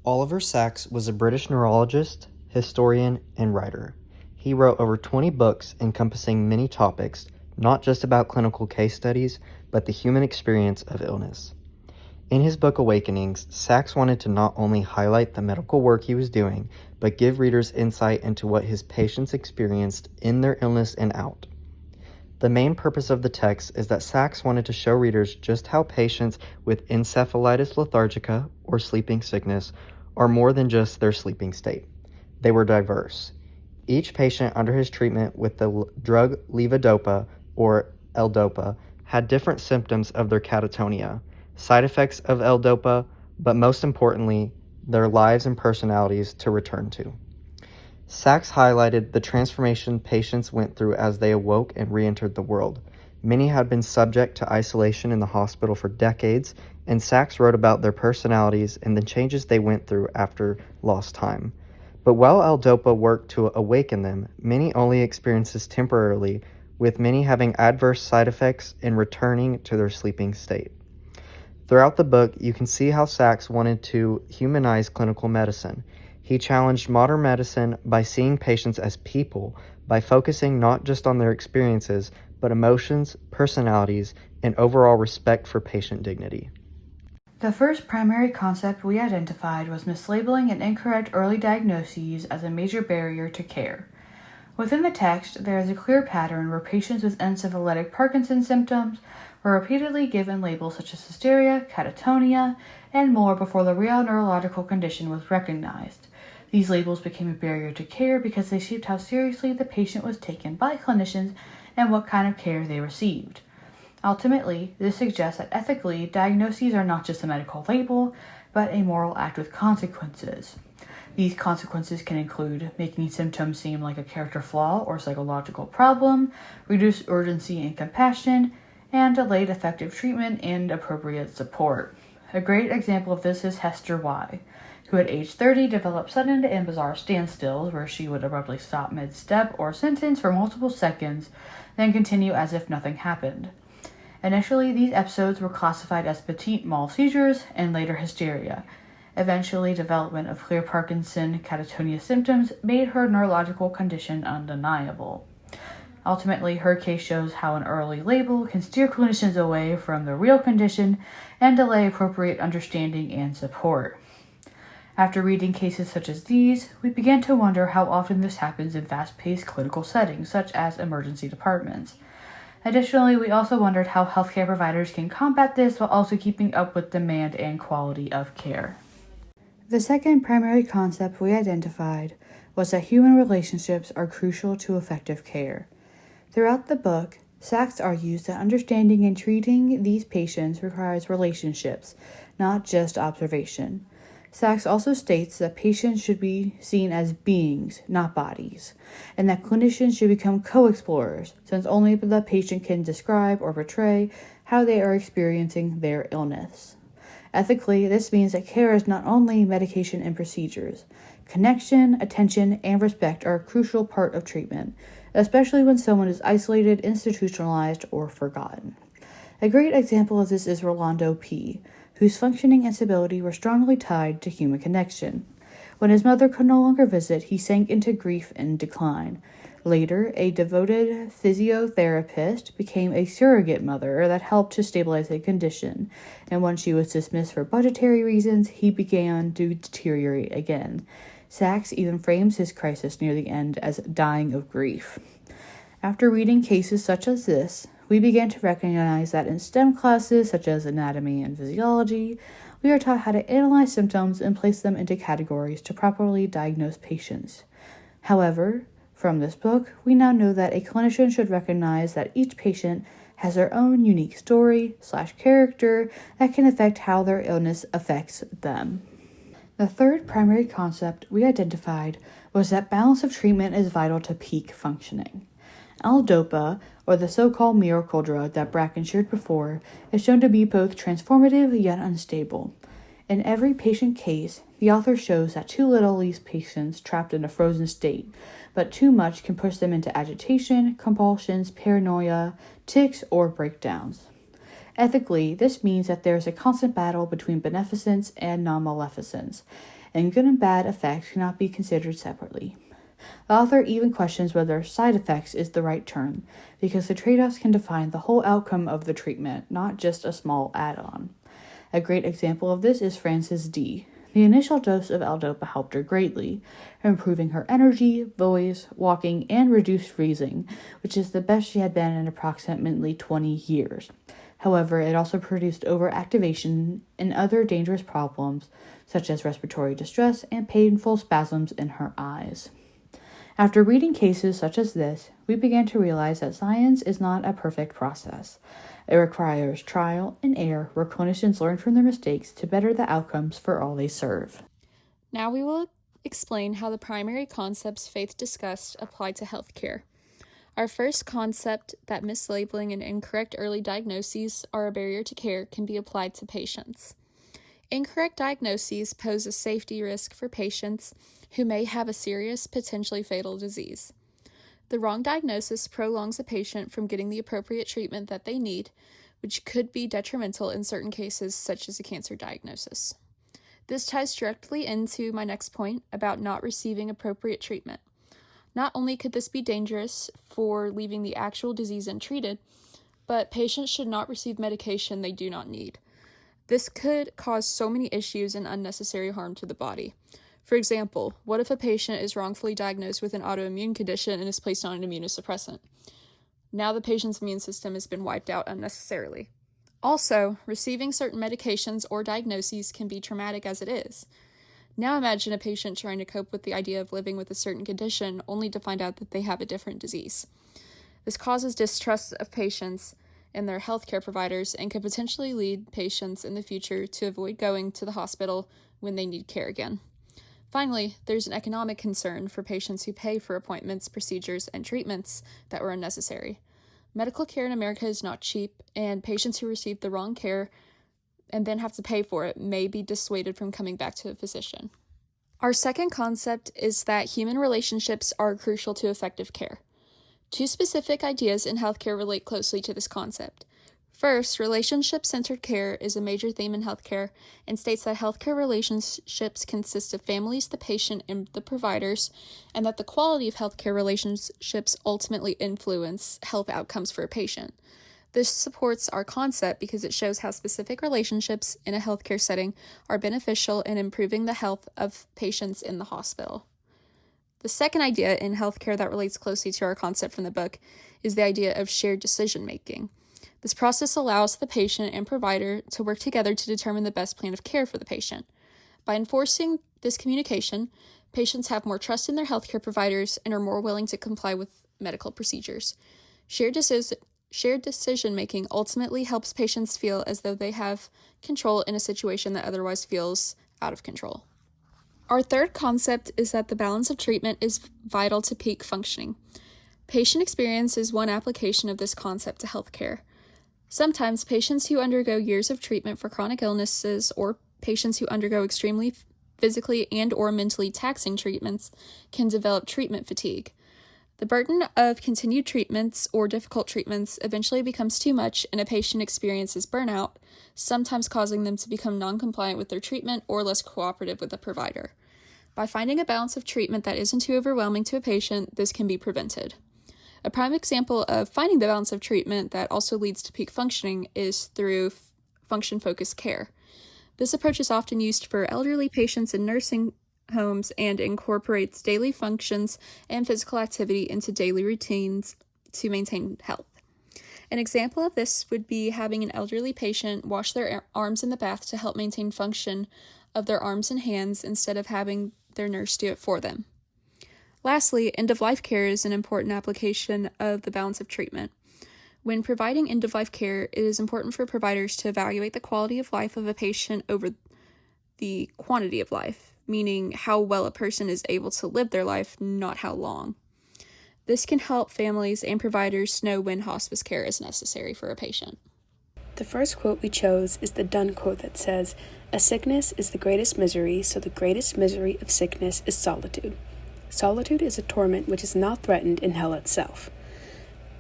Oliver Sacks was a British neurologist, historian, and writer. He wrote over 20 books encompassing many topics, not just about clinical case studies, but the human experience of illness. In his book Awakenings, Sacks wanted to not only highlight the medical work he was doing, but give readers insight into what his patients experienced in their illness and out. The main purpose of the text is that Sacks wanted to show readers just how patients with encephalitis lethargica, or sleeping sickness, are more than just their sleeping state. They were diverse. Each patient under his treatment with the drug levodopa, or L-DOPA, had different symptoms of their catatonia, side effects of L-DOPA, but most importantly, their lives and personalities to return to. Sacks highlighted the transformation patients went through as they awoke and re-entered the world. Many had been subject to isolation in the hospital for decades, and Sacks wrote about their personalities and the changes they went through after lost time. But while L-DOPA worked to awaken them, many only experienced this temporarily, with many having adverse side effects and returning to their sleeping state. Throughout the book, you can see how Sacks wanted to humanize clinical medicine. He challenged modern medicine by seeing patients as people, by focusing not just on their experiences, but emotions, personalities, and overall respect for patient dignity. The first primary concept we identified was mislabeling and incorrect early diagnoses as a major barrier to care. Within the text, there is a clear pattern where patients with encephalitic Parkinson's symptoms were repeatedly given labels such as hysteria, catatonia, and more before the real neurological condition was recognized. These labels became a barrier to care because they shaped how seriously the patient was taken by clinicians and what kind of care they received. Ultimately, this suggests that ethically, diagnoses are not just a medical label, but a moral act with consequences. These consequences can include making symptoms seem like a character flaw or psychological problem, reduced urgency and compassion, and delayed effective treatment and appropriate support. A great example of this is Hester Y., who at age 30 developed sudden and bizarre standstills where she would abruptly stop mid-step or sentence for multiple seconds, then continue as if nothing happened. Initially, these episodes were classified as petit mal seizures and later hysteria. Eventually, development of clear Parkinson catatonia symptoms made her neurological condition undeniable. Ultimately, her case shows how an early label can steer clinicians away from the real condition and delay appropriate understanding and support. After reading cases such as these, we began to wonder how often this happens in fast-paced clinical settings, such as emergency departments. Additionally, we also wondered how healthcare providers can combat this while also keeping up with demand and quality of care. The second primary concept we identified was that human relationships are crucial to effective care. Throughout the book, Sacks argues that understanding and treating these patients requires relationships, not just observation. Sacks also states that patients should be seen as beings, not bodies, and that clinicians should become co-explorers, since only the patient can describe or portray how they are experiencing their illness. Ethically, this means that care is not only medication and procedures. Connection, attention, and respect are a crucial part of treatment, especially when someone is isolated, institutionalized, or forgotten. A great example of this is Rolando P., whose functioning and stability were strongly tied to human connection. When his mother could no longer visit, he sank into grief and decline. Later, a devoted physiotherapist became a surrogate mother that helped to stabilize the condition, and when she was dismissed for budgetary reasons, he began to deteriorate again. Sacks even frames his crisis near the end as dying of grief. After reading cases such as this, we began to recognize that in STEM classes such as anatomy and physiology, we are taught how to analyze symptoms and place them into categories to properly diagnose patients. However, from this book, we now know that a clinician should recognize that each patient has their own unique story/character that can affect how their illness affects them. The third primary concept we identified was that balance of treatment is vital to peak functioning. L-DOPA, or the so-called miracle drug that Bracken shared before, is shown to be both transformative yet unstable. In every patient case, the author shows that too little leaves patients trapped in a frozen state, but too much can push them into agitation, compulsions, paranoia, tics, or breakdowns. Ethically, this means that there is a constant battle between beneficence and non-maleficence, and good and bad effects cannot be considered separately. The author even questions whether side effects is the right term, because the trade-offs can define the whole outcome of the treatment, not just a small add-on. A great example of this is Frances D. The initial dose of L-Dopa helped her greatly, improving her energy, voice, walking, and reduced freezing, which is the best she had been in approximately 20 years. However, it also produced overactivation and other dangerous problems, such as respiratory distress and painful spasms in her eyes. After reading cases such as this, we began to realize that science is not a perfect process. It requires trial and error where clinicians learn from their mistakes to better the outcomes for all they serve. Now we will explain how the primary concepts Faith discussed apply to healthcare. Our first concept, that mislabeling and incorrect early diagnoses are a barrier to care, can be applied to patients. Incorrect diagnoses pose a safety risk for patients who may have a serious, potentially fatal disease. The wrong diagnosis prolongs a patient from getting the appropriate treatment that they need, which could be detrimental in certain cases, such as a cancer diagnosis. This ties directly into my next point about not receiving appropriate treatment. Not only could this be dangerous for leaving the actual disease untreated, but patients should not receive medication they do not need. This could cause so many issues and unnecessary harm to the body. For example, what if a patient is wrongfully diagnosed with an autoimmune condition and is placed on an immunosuppressant? Now the patient's immune system has been wiped out unnecessarily. Also, receiving certain medications or diagnoses can be traumatic as it is. Now imagine a patient trying to cope with the idea of living with a certain condition only to find out that they have a different disease. This causes distrust of patients and their healthcare providers and could potentially lead patients in the future to avoid going to the hospital when they need care again. Finally, there's an economic concern for patients who pay for appointments, procedures, and treatments that were unnecessary. Medical care in America is not cheap, and patients who receive the wrong care and then have to pay for it may be dissuaded from coming back to a physician. Our second concept is that human relationships are crucial to effective care. Two specific ideas in healthcare relate closely to this concept. First, relationship-centered care is a major theme in healthcare and states that healthcare relationships consist of families, the patient, and the providers, and that the quality of healthcare relationships ultimately influence health outcomes for a patient. This supports our concept because it shows how specific relationships in a healthcare setting are beneficial in improving the health of patients in the hospital. The second idea in healthcare that relates closely to our concept from the book is the idea of shared decision-making. This process allows the patient and provider to work together to determine the best plan of care for the patient. By enforcing this communication, patients have more trust in their healthcare providers and are more willing to comply with medical procedures. Shared decision-making ultimately helps patients feel as though they have control in a situation that otherwise feels out of control. Our third concept is that the balance of treatment is vital to peak functioning. Patient experience is one application of this concept to healthcare. Sometimes patients who undergo years of treatment for chronic illnesses or patients who undergo extremely physically and or mentally taxing treatments can develop treatment fatigue. The burden of continued treatments or difficult treatments eventually becomes too much and a patient experiences burnout, sometimes causing them to become non-compliant with their treatment or less cooperative with the provider. By finding a balance of treatment that isn't too overwhelming to a patient, this can be prevented. A prime example of finding the balance of treatment that also leads to peak functioning is through function-focused care. This approach is often used for elderly patients in nursing homes and incorporates daily functions and physical activity into daily routines to maintain health. An example of this would be having an elderly patient wash their arms in the bath to help maintain function of their arms and hands instead of having their nurse do it for them. Lastly, end-of-life care is an important application of the balance of treatment. When providing end-of-life care, it is important for providers to evaluate the quality of life of a patient over the quantity of life, meaning how well a person is able to live their life, not how long. This can help families and providers know when hospice care is necessary for a patient. The first quote we chose is the Donne quote that says, "A sickness is the greatest misery, so the greatest misery of sickness is solitude. Solitude is a torment which is not threatened in hell itself."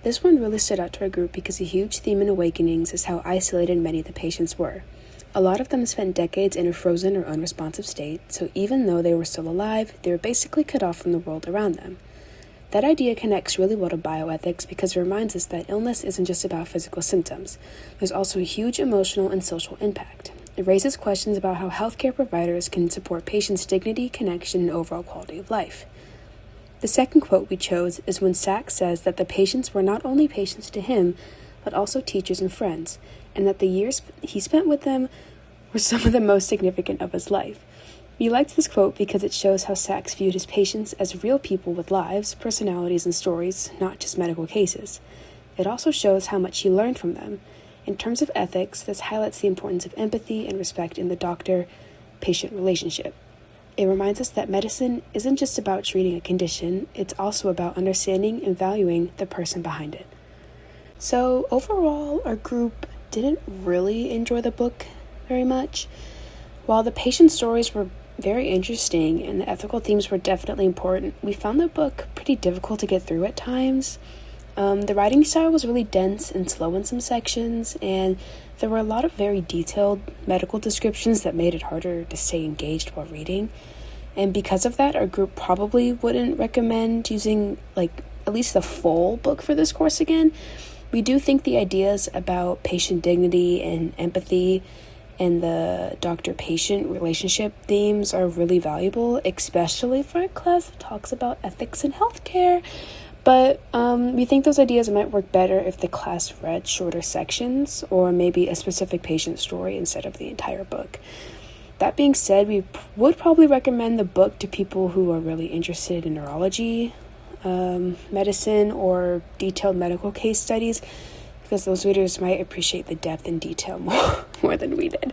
This one really stood out to our group because a huge theme in Awakenings is how isolated many of the patients were. A lot of them spent decades in a frozen or unresponsive state, so even though they were still alive, they were basically cut off from the world around them. That idea connects really well to bioethics because it reminds us that illness isn't just about physical symptoms. There's also a huge emotional and social impact. It raises questions about how healthcare providers can support patients' dignity, connection, and overall quality of life. The second quote we chose is when Sachs says that the patients were not only patients to him, but also teachers and friends, and that the years he spent with them were some of the most significant of his life. We liked this quote because it shows how Sachs viewed his patients as real people with lives, personalities, and stories, not just medical cases. It also shows how much he learned from them. In terms of ethics, this highlights the importance of empathy and respect in the doctor-patient relationship. It reminds us that medicine isn't just about treating a condition, it's also about understanding and valuing the person behind it. So overall, our group didn't really enjoy the book very much. While the patient stories were very interesting and the ethical themes were definitely important, we found the book pretty difficult to get through at times. The writing style was really dense and slow in some sections, and there were a lot of very detailed medical descriptions that made it harder to stay engaged while reading. And because of that, our group probably wouldn't recommend using at least the full book for this course again. We do think the ideas about patient dignity and empathy and the doctor-patient relationship themes are really valuable, especially for a class that talks about ethics in healthcare. But we think those ideas might work better if the class read shorter sections or maybe a specific patient story instead of the entire book. That being said, we would probably recommend the book to people who are really interested in neurology, medicine, or detailed medical case studies, because those readers might appreciate the depth and detail more than we did.